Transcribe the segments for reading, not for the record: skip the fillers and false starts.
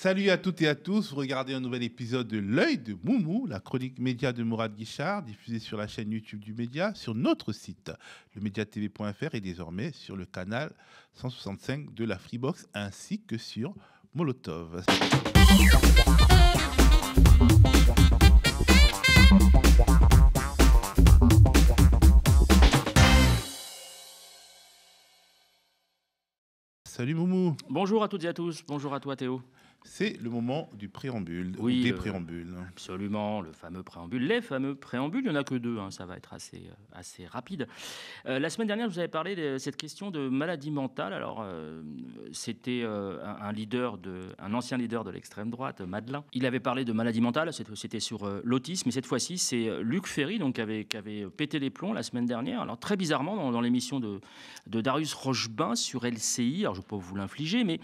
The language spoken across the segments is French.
Salut à toutes et à tous, vous regardez un nouvel épisode de L'œil de Moumou, la chronique média de Mourad Guichard, diffusée sur la chaîne YouTube du Média, sur notre site, lemediatv.fr et désormais sur le canal 165 de la Freebox ainsi que sur Molotov. Salut Moumou. Bonjour à toutes et à tous, bonjour à toi Théo. C'est le moment du préambule, Oui, ou des préambules. Absolument, le fameux préambule, les fameux préambules, il n'y en a que deux, ça va être assez rapide. La semaine dernière, je vous avais parlé de cette question de maladie mentale. Alors, c'était un ancien leader de l'extrême droite, Madelin. Il avait parlé de maladie mentale, c'était sur l'autisme, et cette fois-ci, c'est Luc Ferry donc, qui avait pété les plombs la semaine dernière. Alors, très bizarrement, dans l'émission de Darius Rochebin sur LCI, alors je ne vais pas vous l'infliger, mais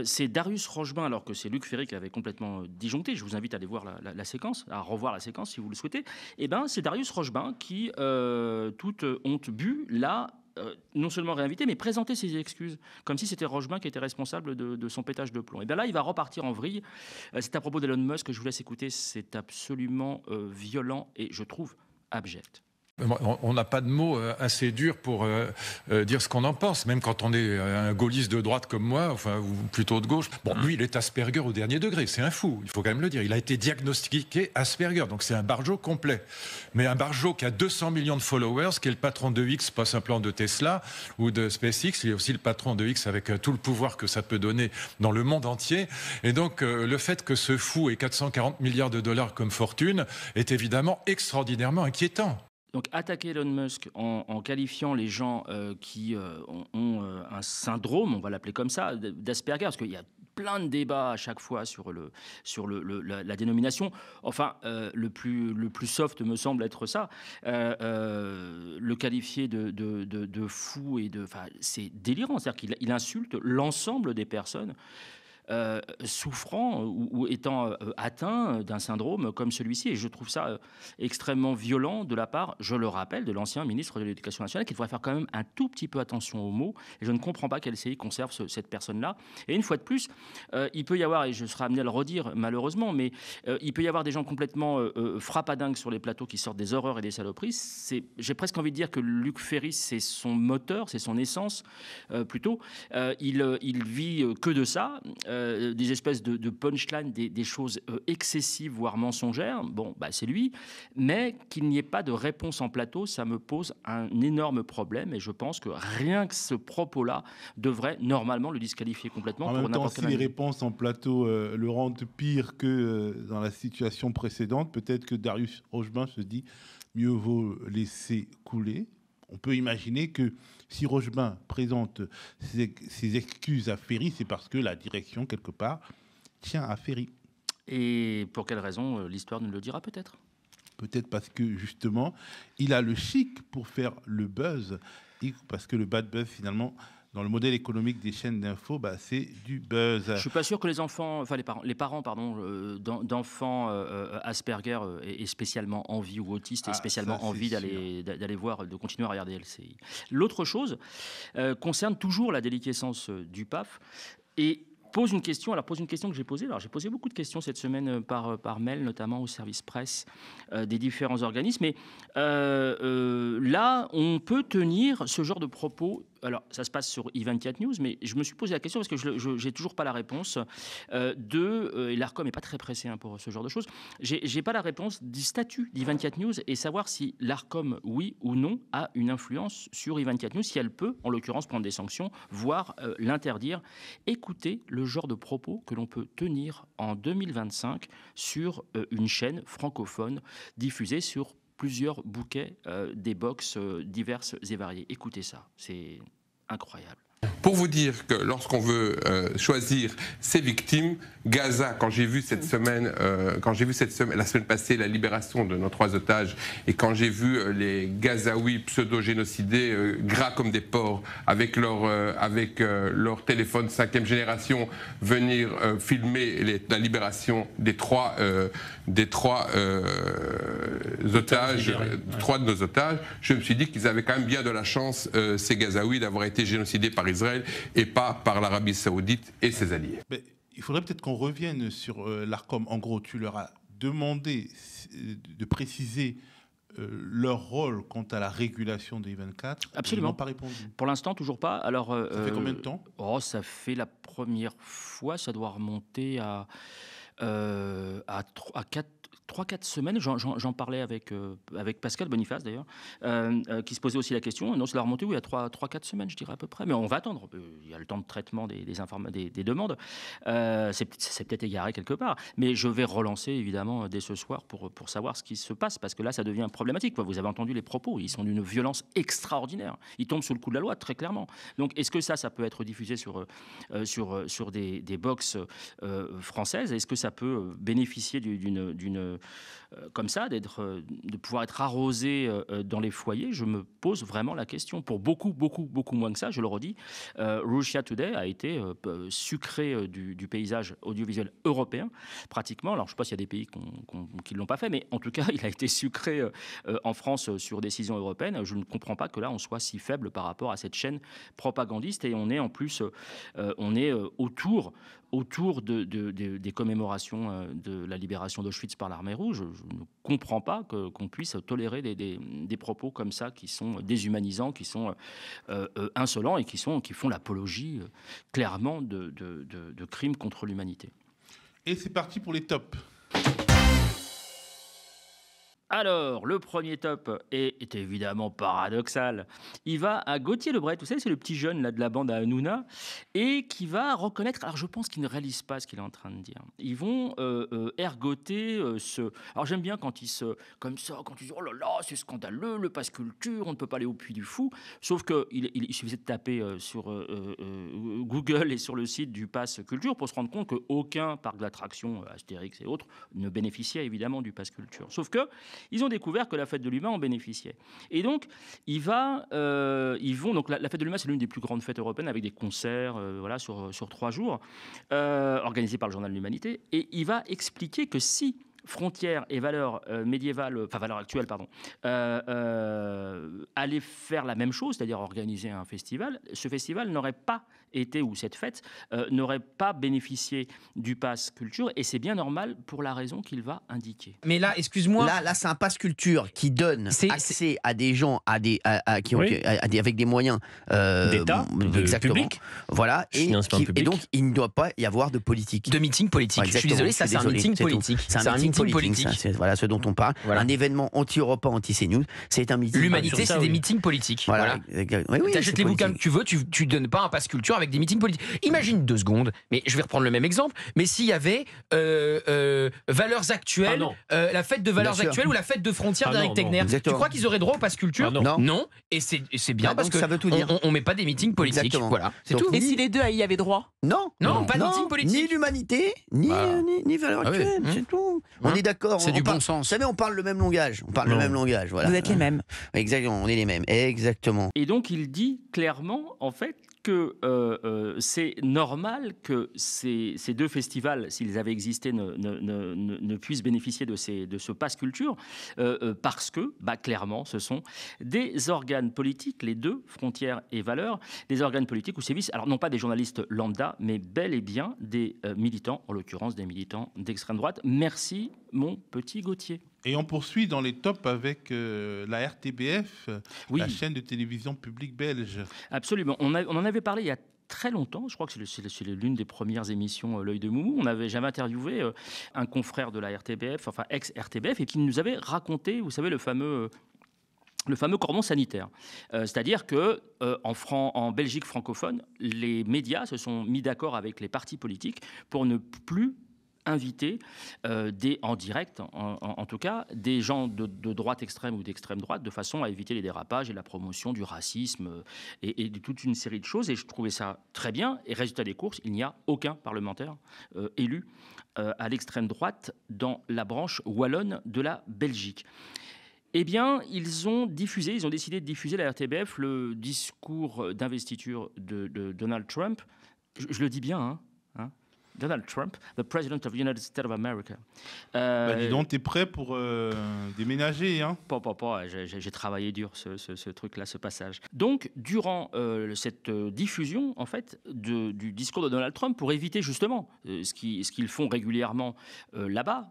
c'est Darius Rochebin, alors que c'est Luc Ferry qui avait complètement disjoncté. Je vous invite à aller voir la séquence, à revoir la séquence si vous le souhaitez. Et ben, c'est Darius Rochebin qui, toute honte bue, l'a non seulement réinvité, mais présenté ses excuses, comme si c'était Rochebin qui était responsable de son pétage de plomb. Et bien là, il va repartir en vrille. C'est à propos d'Elon Musk que je vous laisse écouter. C'est absolument violent et, je trouve, abject. On n'a pas de mots assez durs pour dire ce qu'on en pense, même quand on est un gaulliste de droite comme moi, enfin, ou plutôt de gauche. Bon, lui, il est Asperger au dernier degré, c'est un fou, il faut quand même le dire. Il a été diagnostiqué Asperger, donc c'est un barjo complet. Mais un barjo qui a 200 millions de followers, qui est le patron de X, pas simplement de Tesla ou de SpaceX, il est aussi le patron de X avec tout le pouvoir que ça peut donner dans le monde entier. Et donc, le fait que ce fou ait 440 milliards de dollars comme fortune est évidemment extraordinairement inquiétant. Donc attaquer Elon Musk en qualifiant les gens qui ont un syndrome, on va l'appeler comme ça, d'Asperger, parce qu'il y a plein de débats à chaque fois sur la dénomination. Enfin, le plus soft me semble être ça. Le qualifier de fou et c'est délirant. C'est-à-dire qu'il insulte l'ensemble des personnes souffrant ou étant atteint d'un syndrome comme celui-ci. Et je trouve ça extrêmement violent de la part, je le rappelle, de l'ancien ministre de l'Éducation nationale, qui devrait faire quand même un tout petit peu attention aux mots. Et je ne comprends pas qu'LCI conserve cette personne-là. Et une fois de plus, il peut y avoir, et je serai amené à le redire malheureusement, mais il peut y avoir des gens complètement frappadingues sur les plateaux qui sortent des horreurs et des saloperies. J'ai presque envie de dire que Luc Ferry, c'est son moteur, c'est son essence plutôt. Il vit que de ça. Des espèces de punchline, des choses excessives, voire mensongères, bon, c'est lui. Mais qu'il n'y ait pas de réponse en plateau, ça me pose un énorme problème. Et je pense que rien que ce propos-là devrait normalement le disqualifier complètement. En même temps, si les réponses en plateau le rendent pire que dans la situation précédente, peut-être que Darius Rochebin se dit mieux vaut laisser couler. On peut imaginer que si Rochebin présente ses excuses à Ferry, c'est parce que la direction, quelque part, tient à Ferry. Et pour quelle raison l'histoire nous le dira peut-être ? Peut-être parce que, justement, il a le chic pour faire le buzz, et parce que le bad buzz, finalement, dans le modèle économique des chaînes d'infos, c'est du buzz. Je suis pas sûr que les parents d'enfants Asperger aient spécialement envie, ou autistes, aient spécialement envie d'aller voir, de continuer à regarder LCI. L'autre chose concerne toujours la déliquescence du PAF et pose une question que j'ai posée. Alors, j'ai posé beaucoup de questions cette semaine par mail, notamment au service presse des différents organismes. Mais là, on peut tenir ce genre de propos. Alors, ça se passe sur i24 News, mais je me suis posé la question parce que je n'ai toujours pas la réponse et l'ARCOM n'est pas très pressé pour ce genre de choses. J'ai pas la réponse du statut d'i24 News et savoir si l'ARCOM, oui ou non, a une influence sur i24 News, si elle peut, en l'occurrence, prendre des sanctions, voire l'interdire. Écoutez le genre de propos que l'on peut tenir en 2025 sur une chaîne francophone diffusée sur plusieurs bouquets des box diverses et variées. Écoutez ça, c'est incroyable. Pour vous dire que lorsqu'on veut choisir ses victimes, Gaza, quand j'ai vu cette semaine, la semaine passée, la libération de nos 3 otages, et quand j'ai vu les Gazaouis pseudo-génocidés, gras comme des porcs, avec leur téléphone 5e génération, venir filmer la libération des trois otages, 3 de nos otages, je me suis dit qu'ils avaient quand même bien de la chance, ces Gazaouis, d'avoir été génocidés par Israël et pas par l'Arabie Saoudite et ses alliés. Mais il faudrait peut-être qu'on revienne sur l'Arcom. En gros, tu leur as demandé de préciser leur rôle quant à la régulation des 24. Absolument. Ils n'ont pas répondu. Pour l'instant, toujours pas. Alors, Ça fait combien de temps ? Ça fait la première fois, ça doit remonter à 3-4 semaines. J'en parlais avec Pascal Boniface, d'ailleurs, qui se posait aussi la question. Non, ça l'a remonté, oui, à 3-4 semaines, je dirais à peu près. Mais on va attendre. Il y a le temps de traitement des demandes. C'est peut-être égaré quelque part. Mais je vais relancer, évidemment, dès ce soir pour savoir ce qui se passe. Parce que là, ça devient problématique. Vous avez entendu les propos. Ils sont d'une violence extraordinaire. Ils tombent sous le coup de la loi, très clairement. Donc, est-ce que ça peut être diffusé sur des box françaises ? Est-ce que ça peut bénéficier d'une comme ça, de pouvoir être arrosé dans les foyers? Je me pose vraiment la question. Pour beaucoup moins que ça, je le redis, Russia Today a été sucré du paysage audiovisuel européen, pratiquement. Alors, je ne sais pas s'il y a des pays qui ne l'ont pas fait, mais en tout cas, il a été sucré en France sur décision européenne. Je ne comprends pas que là, on soit si faible par rapport à cette chaîne propagandiste. Et on est en plus autour des commémorations de la libération d'Auschwitz par l'armée rouge. Je ne comprends pas qu'on puisse tolérer des propos comme ça qui sont déshumanisants, qui sont insolents et qui font l'apologie clairement de crimes contre l'humanité. Et c'est parti pour les tops. Alors, le premier top est évidemment paradoxal. Il va à Gauthier Lebret, vous savez, c'est le petit jeune là, de la bande à Hanouna, et qui va reconnaître, alors je pense qu'il ne réalise pas ce qu'il est en train de dire. Ils vont ergoter Alors j'aime bien quand ils comme ça, quand ils disent « Oh là là, c'est scandaleux, le pass culture, on ne peut pas aller au puits du fou », sauf qu'il suffisait de taper sur Google et sur le site du pass culture pour se rendre compte qu'aucun parc d'attractions, Astérix et autres, ne bénéficiait évidemment du pass culture. Sauf que ils ont découvert que la fête de l'humain en bénéficiait. Et donc, ils vont... Donc, la fête de l'humain, c'est l'une des plus grandes fêtes européennes avec des concerts sur 3 jours, organisés par le Journal de l'Humanité. Et il va expliquer que si frontières et valeurs valeurs actuelles, allaient faire la même chose, c'est-à-dire organiser un festival, ce festival n'aurait pas été, ou cette fête, n'aurait pas bénéficié du pass culture, et c'est bien normal pour la raison qu'il va indiquer. Mais là, excuse-moi. Là, c'est un pass culture qui donne accès à des gens avec des moyens d'État, exactement. Public. Voilà, et donc il ne doit pas y avoir de politique. De meeting politique. Ouais, je suis désolé, ça c'est un meeting politique. C'est un meeting politique. Voilà ce dont on parle. Voilà. Un événement anti-Europe, anti-CNews, c'est un meeting. L'humanité, c'est des meetings politiques. Voilà. Oui, tu achètes les bouquins que tu veux, tu donnes pas un pass culture avec des meetings politiques. Imagine 2 secondes, mais je vais reprendre le même exemple, mais s'il y avait valeurs actuelles, la fête de valeurs actuelles ou la fête de frontières d'Éric Tegner, tu crois qu'ils auraient droit au pass culture? Non. Et c'est bien parce que ça veut tout dire. On met pas des meetings politiques. Exactement. Voilà, c'est donc, tout. Et si les deux y avaient droit? Non, pas de meeting politique. Ni l'humanité, ni valeurs actuelles, c'est tout. On est d'accord. C'est du bon sens. Vous savez, on parle le même langage. Voilà. Vous êtes les mêmes. Exactement, on est les mêmes. Exactement. Et donc, il dit clairement, en fait, que c'est normal que ces 2 festivals, s'ils avaient existé, ne puissent bénéficier de ce pass culture, parce que, clairement, ce sont des organes politiques, les 2, frontières et valeurs, des organes politiques ou sévissent, alors non pas des journalistes lambda, mais bel et bien des militants, en l'occurrence des militants d'extrême droite. Merci, mon petit Gauthier. Et on poursuit dans les tops avec la RTBF, la chaîne de télévision publique belge. Absolument. On en avait parlé il y a très longtemps, je crois que c'est l'une des premières émissions L'œil de Moumou. J'avais interviewé un confrère de la RTBF, enfin ex-RTBF, et qui nous avait raconté, vous savez, le fameux cordon sanitaire. C'est-à-dire que en Belgique francophone, les médias se sont mis d'accord avec les partis politiques pour ne plus inviter en direct, en tout cas, des gens de droite extrême ou d'extrême droite, de façon à éviter les dérapages et la promotion du racisme et de toute une série de choses. Et je trouvais ça très bien. Et résultat des courses, il n'y a aucun parlementaire élu à l'extrême droite dans la branche wallonne de la Belgique. Eh bien, ils ont décidé de diffuser à la RTBF le discours d'investiture de Donald Trump. Je le dis bien, Donald Trump, the President of the United States of America. Dis donc, t'es prêt pour déménager, hein? J'ai travaillé dur ce truc-là, ce passage. Donc, durant cette diffusion, en fait, du discours de Donald Trump, pour éviter justement ce qu'ils font régulièrement là-bas,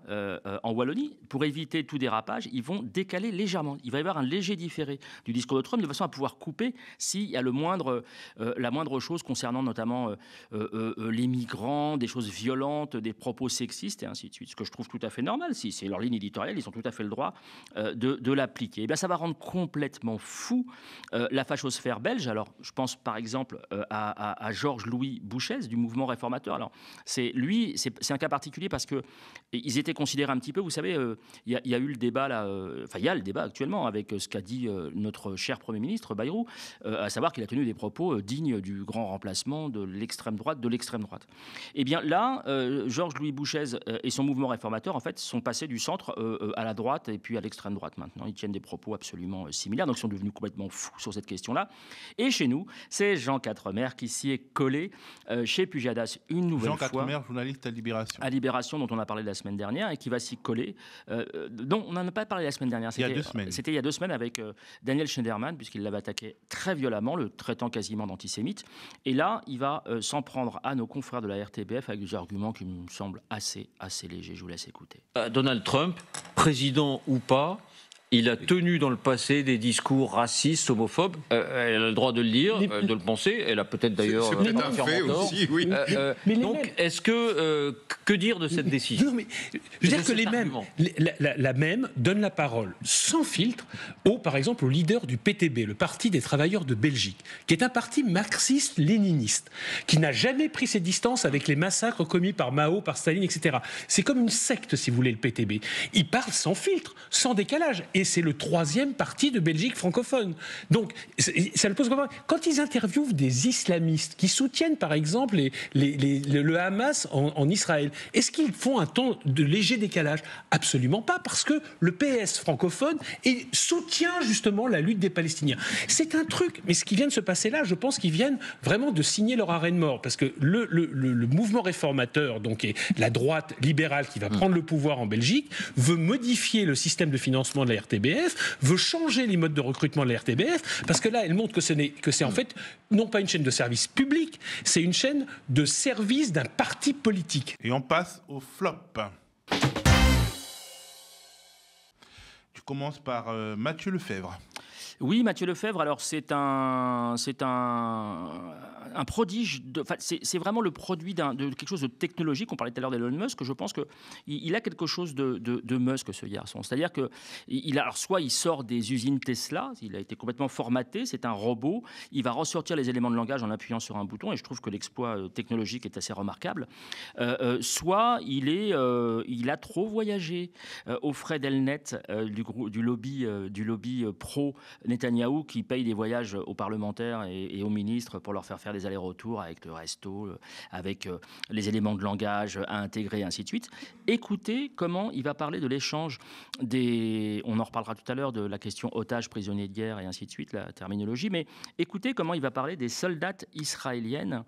en Wallonie, pour éviter tout dérapage, ils vont décaler légèrement. Il va y avoir un léger différé du discours de Trump, de façon à pouvoir couper s'il y a la moindre chose concernant notamment les migrants, des choses violentes, des propos sexistes et ainsi de suite. Ce que je trouve tout à fait normal. Si c'est leur ligne éditoriale, ils ont tout à fait le droit de l'appliquer. Et bien, ça va rendre complètement fou la fachosphère belge. Alors, je pense par exemple à Georges-Louis Bouchès du mouvement réformateur. Alors, c'est un cas particulier parce que ils étaient considérés un petit peu, vous savez, il y a eu le débat là, il y a le débat actuellement avec ce qu'a dit notre cher Premier ministre Bayrou, à savoir qu'il a tenu des propos dignes du grand remplacement de l'extrême droite. Et bien là, Georges-Louis Bouchès et son mouvement réformateur, en fait, sont passés du centre à la droite et puis à l'extrême droite maintenant. Ils tiennent des propos absolument similaires, donc ils sont devenus complètement fous sur cette question-là. Et chez nous, c'est Jean Quatremer qui s'y est collé chez Pujadas une nouvelle fois. Jean Quatremer, journaliste à Libération. À Libération, dont on a parlé la semaine dernière et qui va s'y coller. Non, on n'en a pas parlé la semaine dernière. C'était il y a 2 semaines avec Daniel Schneiderman, puisqu'il l'avait attaqué très violemment, le traitant quasiment d'antisémite. Et là, il va s'en prendre à nos confrères de la RTBF avec des arguments qui me semblent assez légers. Je vous laisse écouter. Donald Trump, président ou pas, il a tenu dans le passé des discours racistes, homophobes. Elle a le droit de le dire, de le penser. Elle a peut-être d'ailleurs... C'est peut-être un fait aussi, oui. Donc, est-ce que dire de cette décision? Non, mais je veux dire que les mêmes, la même donne la parole sans filtre par exemple, au leader du PTB, le Parti des travailleurs de Belgique, qui est un parti marxiste-léniniste, qui n'a jamais pris ses distances avec les massacres commis par Mao, par Staline, etc. C'est comme une secte, si vous voulez, le PTB. Il parle sans filtre, sans décalage. Et c'est le 3e parti de Belgique francophone. Donc, ça le pose comme... Quand ils interviewent des islamistes qui soutiennent, par exemple, le Hamas en Israël, est-ce qu'ils font un ton de léger décalage? Absolument pas, parce que le PS francophone soutient justement la lutte des Palestiniens. C'est un truc, mais ce qui vient de se passer là, je pense qu'ils viennent vraiment de signer leur arrêt de mort, parce que le mouvement réformateur, donc et la droite libérale qui va prendre le pouvoir en Belgique, veut modifier le système de financement de la RTBF, veut changer les modes de recrutement de la RTBF, parce que là, elle montre que c'est en fait non pas une chaîne de service public, c'est une chaîne de service d'un parti politique. Et on passe au flop. Tu commences par Mathieu Lefebvre. Oui, Mathieu Lefebvre, alors c'est un prodige, c'est vraiment le produit de quelque chose de technologique. On parlait tout à l'heure d'Elon Musk, je pense qu'il a quelque chose de Musk, ce garçon. C'est-à-dire que soit il sort des usines Tesla, il a été complètement formaté, c'est un robot, il va ressortir les éléments de langage en appuyant sur un bouton, et je trouve que l'exploit technologique est assez remarquable. Soit il a trop voyagé aux frais d'Elnet, du lobby pro Netanyahou, qui paye des voyages aux parlementaires et aux ministres pour leur faire des allers-retours avec le resto, avec les éléments de langage à intégrer, et ainsi de suite. Écoutez comment il va parler de l'échange on en reparlera tout à l'heure, de la question otages, prisonniers de guerre et ainsi de suite, la terminologie, mais écoutez comment il va parler des soldates israéliennes.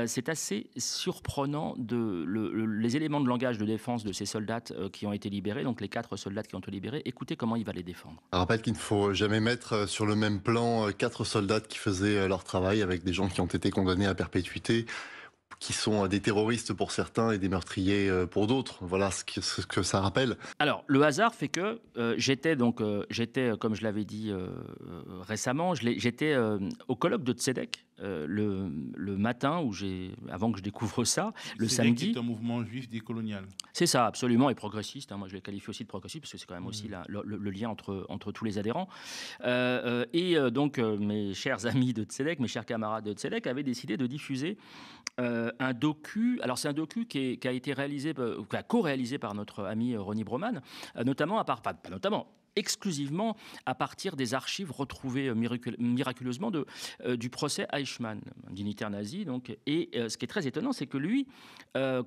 C'est assez surprenant les éléments de langage de défense de ces soldates qui ont été libérés, donc les 4 soldats qui ont été libérés. Écoutez comment il va les défendre. Je rappelle qu'il ne faut jamais mettre sur le même plan 4 soldats qui faisaient leur travail avec des gens qui ont été condamnés à perpétuité, qui sont des terroristes pour certains et des meurtriers pour d'autres. Voilà ce que ça rappelle. Alors, le hasard fait que j'étais, comme je l'avais dit récemment, j'étais au colloque de Tzedek le matin, avant que je découvre ça, le samedi. C'est un mouvement juif décolonial. C'est ça, absolument, et progressiste. Moi, je le qualifie aussi de progressiste, parce que c'est quand même aussi le lien entre tous les adhérents. Donc, mes chers amis de Tzedek, mes chers camarades de Tzedek, avaient décidé de diffuser un docu. Alors, c'est un docu qui a été co-réalisé par notre ami Ronnie Broman, exclusivement à partir des archives retrouvées miraculeusement du procès Eichmann, un dignitaire nazi. Donc, et ce qui est très étonnant, c'est que lui,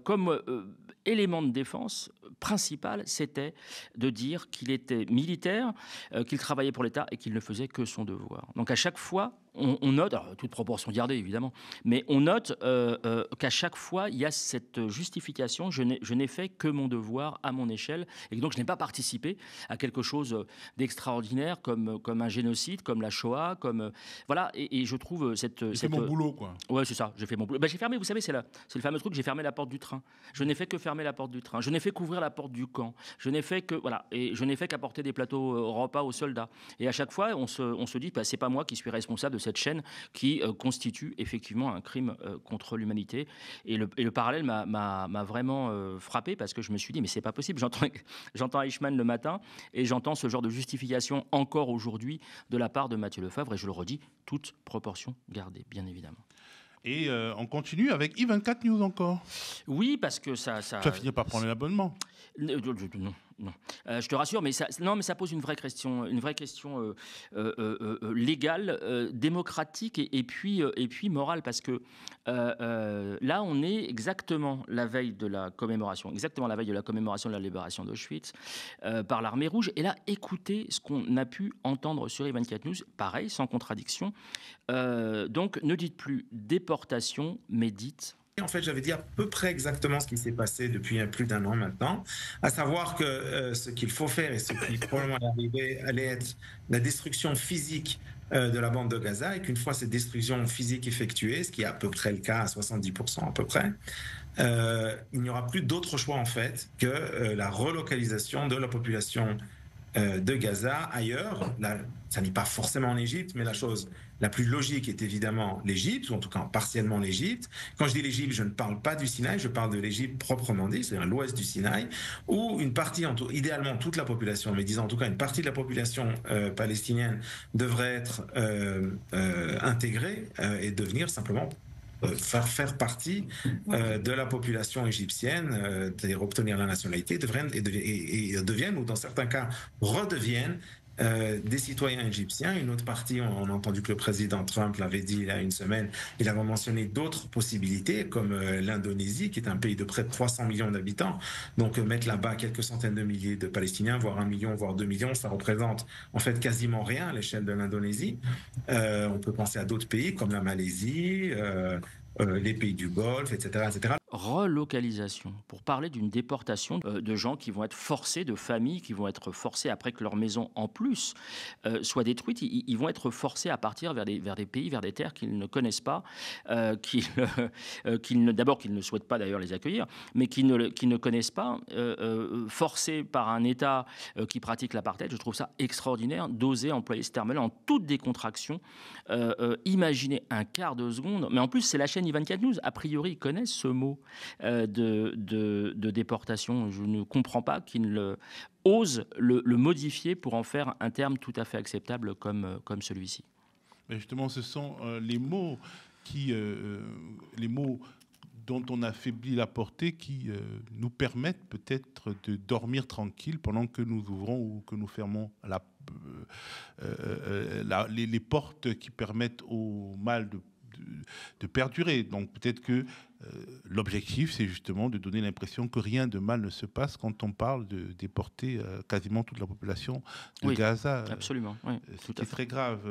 comme élément de défense principal, c'était de dire qu'il était militaire, qu'il travaillait pour l'État et qu'il ne faisait que son devoir. Donc à chaque fois, on note, alors, toute proportion gardée évidemment, mais on note qu'à chaque fois, il y a cette justification, je n'ai fait que mon devoir à mon échelle, et donc je n'ai pas participé à quelque chose d'extraordinaire comme un génocide, comme la Shoah, comme... voilà, et je trouve cette... C'est mon boulot, quoi. Ouais, c'est ça, j'ai fait mon boulot. J'ai fermé, vous savez, c'est le fameux truc, j'ai fermé la porte du train. Je n'ai fait que fermer la porte du train. Je n'ai fait qu'ouvrir la porte du camp. Je n'ai fait que... Voilà, et je n'ai fait qu'apporter des plateaux repas aux soldats. Et à chaque fois, on se dit, c'est pas moi qui suis responsable de cette chaîne qui constitue effectivement un crime contre l'humanité. Et le parallèle m'a vraiment frappé parce que je me suis dit, mais c'est pas possible. J'entends Eichmann le matin et j'entends ce genre de justification encore aujourd'hui de la part de Mathieu Lefebvre. Et je le redis, toute proportion gardée, bien évidemment. Et on continue avec I24 News encore. Oui, parce que ça... Tu vas finir par prendre l'abonnement. Non. Je te rassure, mais ça pose une vraie question légale, démocratique et puis morale, parce que là, on est exactement la veille de la commémoration de la libération d'Auschwitz par l'armée rouge. Et là, écoutez ce qu'on a pu entendre sur I24 News, pareil, sans contradiction. Donc, ne dites plus déportation, mais dites... En fait, j'avais dit à peu près exactement ce qui s'est passé depuis plus d'un an maintenant, à savoir que ce qu'il faut faire et ce qui probablement allait être la destruction physique de la bande de Gaza, et qu'une fois cette destruction physique effectuée, ce qui est à peu près le cas à 70% à peu près, il n'y aura plus d'autre choix en fait que la relocalisation de la population de Gaza ailleurs. Là, ça n'est pas forcément en Égypte, mais la chose la plus logique est évidemment l'Égypte, ou en tout cas partiellement l'Égypte. Quand je dis l'Égypte, je ne parle pas du Sinaï, je parle de l'Égypte proprement dit, c'est-à-dire l'ouest du Sinaï, où une partie, idéalement toute la population, mais disons en tout cas une partie de la population palestinienne devrait être intégrée et devenir simplement faire partie de la population égyptienne, c'est-à-dire obtenir la nationalité, deviennent, ou dans certains cas redeviennent, des citoyens égyptiens. Une autre partie, on a entendu que le président Trump l'avait dit il y a une semaine, il avait mentionné d'autres possibilités comme l'Indonésie, qui est un pays de près de 300 millions d'habitants. Donc mettre là-bas quelques centaines de milliers de Palestiniens, voire 1 million, voire 2 millions, ça représente en fait quasiment rien à l'échelle de l'Indonésie. On peut penser à d'autres pays comme la Malaisie, les pays du Golfe, etc., etc. Relocalisation, pour parler d'une déportation de gens qui vont être forcés, de familles qui vont être forcées après que leur maison en plus soit détruite. Ils vont être forcés à partir vers des pays, vers des terres qu'ils ne connaissent pas, d'abord qu'ils ne souhaitent pas d'ailleurs les accueillir, mais qu'ils ne connaissent pas, forcés par un État qui pratique l'apartheid. Je trouve ça extraordinaire d'oser employer ce terme-là en toute décontraction. Imaginez un quart de seconde, mais en plus c'est la chaîne I24 News, a priori ils connaissent ce mot de déportation. Je ne comprends pas qu'ils osent le modifier pour en faire un terme tout à fait acceptable comme celui-ci. Mais justement, ce sont les mots dont on affaiblit la portée qui nous permettent peut-être de dormir tranquille pendant que nous ouvrons ou que nous fermons les portes qui permettent au mal de perdurer. Donc peut-être que l'objectif, c'est justement de donner l'impression que rien de mal ne se passe quand on parle de déporter quasiment toute la population de Gaza. Absolument, oui. C'est très grave.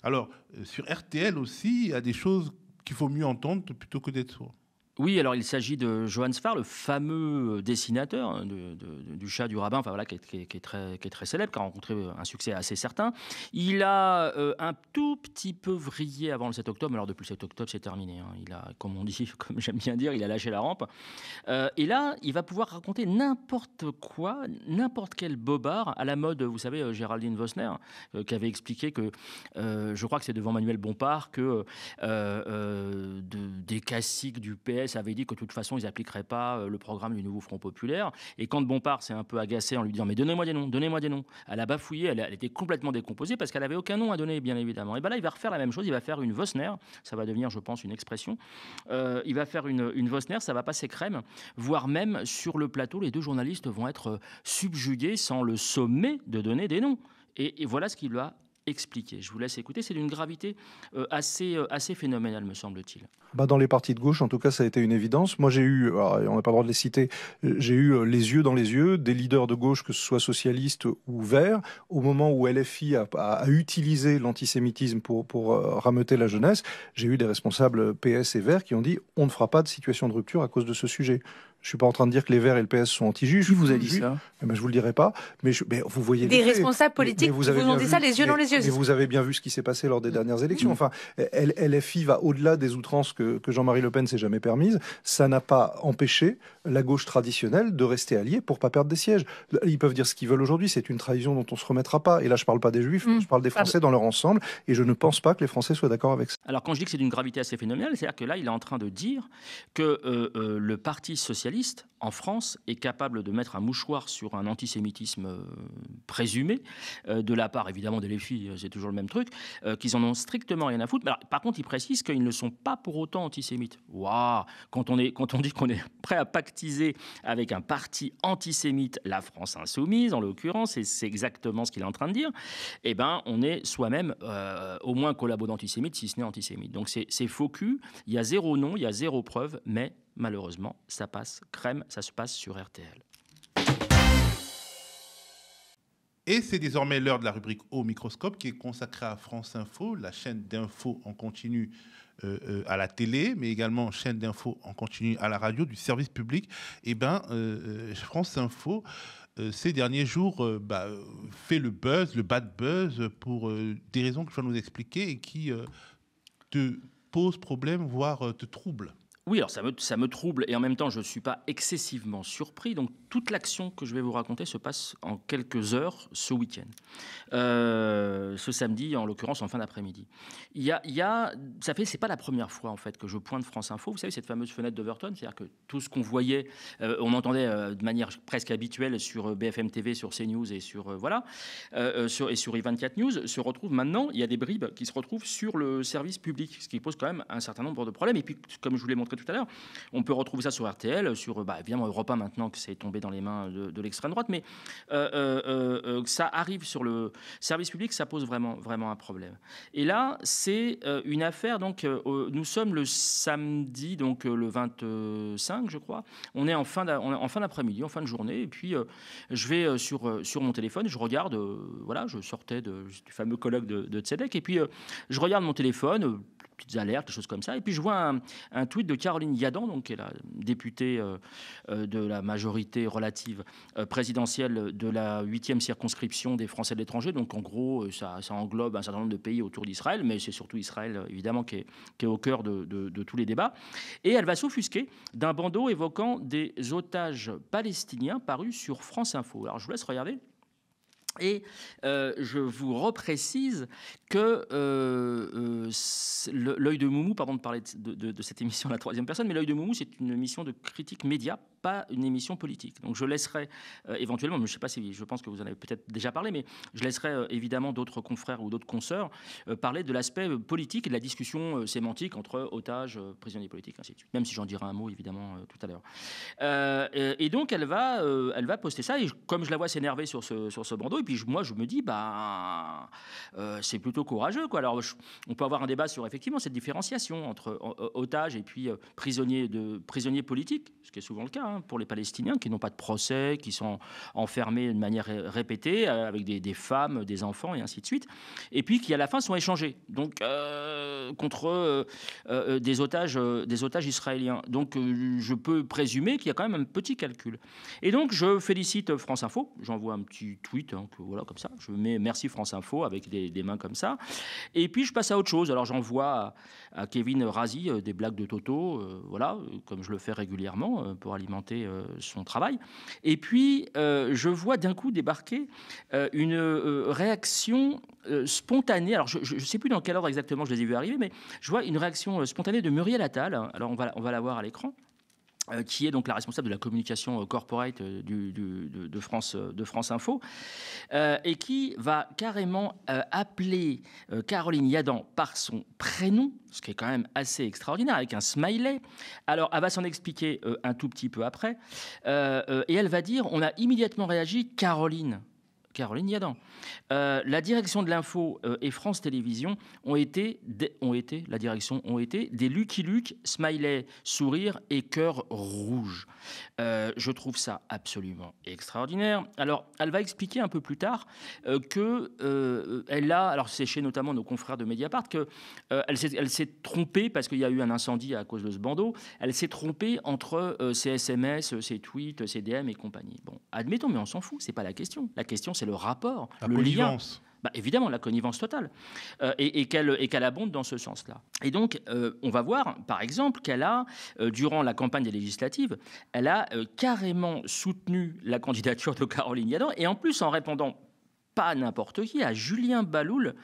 Alors, sur RTL aussi, il y a des choses qu'il faut mieux entendre plutôt que d'être sourd. Oui, alors il s'agit de Johann Sfar, le fameux dessinateur du chat du rabbin, enfin voilà, qui est très célèbre, qui a rencontré un succès assez certain. Il a un tout petit peu vrillé avant le 7 octobre, alors depuis le 7 octobre c'est terminé. Hein. Il a, comme on dit, comme j'aime bien dire, il a lâché la rampe. Et là, il va pouvoir raconter n'importe quoi, n'importe quel bobard, à la mode, vous savez, Géraldine Vosner, qui avait expliqué que, je crois que c'est devant Manuel Bompard, que des caciques du PS avait dit que de toute façon ils n'appliqueraient pas le programme du nouveau Front Populaire, et quand Bompard s'est un peu agacé en lui disant mais donnez-moi des noms, elle a bafouillé, elle était complètement décomposée parce qu'elle n'avait aucun nom à donner, bien évidemment. Et bien là il va refaire la même chose, il va faire une Vosner, ça va devenir je pense une expression, il va faire une Vosner, ça va passer crème, voire même sur le plateau les deux journalistes vont être subjugués sans le sommer de donner des noms, et voilà ce qu'il va expliquer. Je vous laisse écouter. C'est d'une gravité assez phénoménale, me semble-t-il. Dans les partis de gauche, en tout cas, ça a été une évidence. Moi, j'ai eu, on n'a pas le droit de les citer, j'ai eu les yeux dans les yeux des leaders de gauche, que ce soit socialistes ou verts, au moment où LFI a utilisé l'antisémitisme pour rameuter la jeunesse. J'ai eu des responsables PS et verts qui ont dit « on ne fera pas de situation de rupture à cause de ce sujet ». Je suis pas en train de dire que les Verts et le PS sont anti-juifs. Qui vous a dit ça ? Je vous le dirai pas. Mais vous voyez des responsables politiques vous ont dit ça les yeux dans les yeux. Mais vous avez bien vu ce qui s'est passé lors des dernières élections. Enfin, LFI va au-delà des outrances que Jean-Marie Le Pen s'est jamais permises. Ça n'a pas empêché la gauche traditionnelle de rester alliée pour pas perdre des sièges. Ils peuvent dire ce qu'ils veulent aujourd'hui. C'est une trahison dont on se remettra pas. Et là, je parle pas des Juifs, je parle des Français dans leur ensemble. Et je ne pense pas que les Français soient d'accord avec ça. Alors, quand je dis que c'est d'une gravité assez phénoménale, c'est-à-dire que là, il est en train de dire que le Parti socialiste en France est capable de mettre un mouchoir sur un antisémitisme présumé, de la part évidemment des LFI, c'est toujours le même truc, qu'ils en ont strictement rien à foutre. Mais alors, par contre, ils précisent qu'ils ne sont pas pour autant antisémites. Waouh ! Quand on dit qu'on est prêt à pactiser avec un parti antisémite, la France insoumise en l'occurrence, et c'est exactement ce qu'il est en train de dire, eh ben, on est soi-même au moins collabo d'antisémite, si ce n'est antisémite. Donc c'est faux cul, il y a zéro nom, il y a zéro preuve, mais malheureusement, ça passe crème, ça se passe sur RTL. Et c'est désormais l'heure de la rubrique Au microscope qui est consacrée à France Info, la chaîne d'infos en continu à la télé, mais également chaîne d'infos en continu à la radio, du service public. Et France Info, ces derniers jours, fait le buzz, le bad buzz, pour des raisons que je vais nous expliquer et qui te posent problème, voire te troublent. Oui, alors ça me trouble et en même temps je ne suis pas excessivement surpris. Donc toute l'action que je vais vous raconter se passe en quelques heures ce week-end. Ce samedi, en l'occurrence en fin d'après-midi. C'est pas la première fois en fait que je pointe France Info. Vous savez, cette fameuse fenêtre d'Overton, c'est-à-dire que tout ce qu'on voyait, on entendait de manière presque habituelle sur BFM TV, sur CNews et sur sur I24 News, se retrouve maintenant, il y a des bribes qui se retrouvent sur le service public, ce qui pose quand même un certain nombre de problèmes. Et puis, comme je vous l'ai montré tout à l'heure, on peut retrouver ça sur RTL, sur évidemment Europe 1 maintenant que c'est tombé dans les mains de l'extrême droite, mais ça arrive sur le service public, ça pose vraiment un problème. Et là, c'est une affaire, donc nous sommes le samedi, donc le 25, je crois, on est en fin d'après-midi, en fin de journée, et puis je vais sur mon téléphone, je regarde, je sortais du fameux colloque de Tzedek, et puis je regarde mon téléphone, petites alertes, des choses comme ça. Et puis je vois un tweet de Caroline Yadan, donc, qui est la députée de la majorité relative présidentielle de la 8e circonscription des Français de l'étranger. Donc en gros, ça englobe un certain nombre de pays autour d'Israël, mais c'est surtout Israël, évidemment, qui est au cœur de tous les débats. Et elle va s'offusquer d'un bandeau évoquant des otages palestiniens parus sur France Info. Alors je vous laisse regarder. Et je vous reprécise que l'œil de Moumou, pardon de parler de cette émission à la troisième personne, mais l'œil de Moumou, c'est une émission de critique média, pas une émission politique. Donc je laisserai éventuellement, mais je ne sais pas si, je pense que vous en avez peut-être déjà parlé, mais je laisserai évidemment d'autres confrères ou d'autres consoeurs parler de l'aspect politique et de la discussion sémantique entre otages, prisonniers politiques, ainsi de suite. Même si j'en dirai un mot évidemment tout à l'heure. Et donc elle va poster ça, et comme je la vois s'énerver sur ce bandeau, et puis moi je me dis c'est plutôt courageux, quoi. Alors on peut avoir un débat sur effectivement cette différenciation entre otages et puis prisonniers politiques, ce qui est souvent le cas pour les Palestiniens qui n'ont pas de procès, qui sont enfermés de manière répétée avec des femmes, des enfants et ainsi de suite, et puis qui à la fin sont échangés donc contre des otages israéliens. Donc je peux présumer qu'il y a quand même un petit calcul. Et donc je félicite France Info, j'envoie un petit tweet comme ça, je mets merci France Info avec des mains comme ça, et puis je passe à autre chose. Alors j'envoie à Kevin Razi des blagues de Toto, comme je le fais régulièrement pour alimenter son travail. Et puis je vois d'un coup débarquer une réaction spontanée. Alors je ne sais plus dans quel ordre exactement je les ai vus arriver, mais je vois une réaction spontanée de Muriel Attal. Alors on va la voir à l'écran, qui est donc la responsable de la communication corporate de France Info, et qui va carrément appeler Caroline Yadan par son prénom, ce qui est quand même assez extraordinaire, avec un smiley. Alors, elle va s'en expliquer un tout petit peu après, et elle va dire « On a immédiatement réagi, Caroline ». Caroline Yadan. La direction de l'info et France Télévisions ont été des Lucky Luke, smiley, sourire et cœur rouge. Je trouve ça absolument extraordinaire. Alors, elle va expliquer un peu plus tard qu'elle a, alors c'est chez notamment nos confrères de Mediapart, qu'elle s'est trompée parce qu'il y a eu un incendie à cause de ce bandeau. Elle s'est trompée entre ses SMS, ses tweets, ses DM et compagnie. Bon, admettons, mais on s'en fout, c'est pas la question. La question, c'est le rapport, la le connivence. Lien. Évidemment, la connivence totale, et qu'elle abonde dans ce sens-là. Et donc, on va voir, par exemple, qu'elle a, durant la campagne des législatives, elle a carrément soutenu la candidature de Caroline Yadan, et en plus en répondant pas n'importe qui, à Julien Baloul.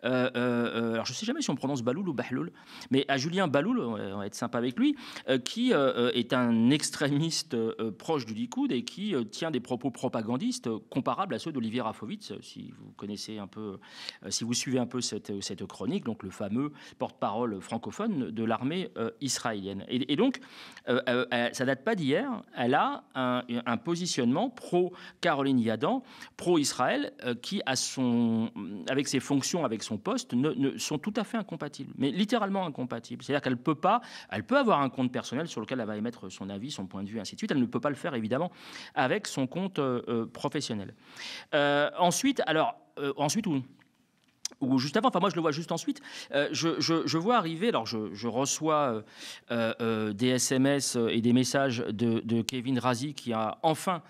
Alors, je ne sais jamais si on prononce Baloul ou Bahloul, mais à Julien Baloul, on va être sympa avec lui, qui est un extrémiste proche du Likoud et qui tient des propos propagandistes comparables à ceux d'Olivier Rafovitz, si vous connaissez un peu, si vous suivez un peu cette chronique, donc le fameux porte-parole francophone de l'armée israélienne. Et donc, ça date pas d'hier, elle a un positionnement pro-Caroline Yadan, pro-Israël, qui, avec ses fonctions, avec son poste, sont tout à fait incompatibles, mais littéralement incompatibles. C'est-à-dire qu'elle peut pas, elle peut avoir un compte personnel sur lequel elle va émettre son avis, son point de vue, ainsi de suite. Elle ne peut pas le faire, évidemment, avec son compte professionnel. Ensuite, ou juste avant, enfin moi je le vois juste ensuite, je vois arriver, alors je reçois des SMS et des messages de Kevin Razi qui a enfin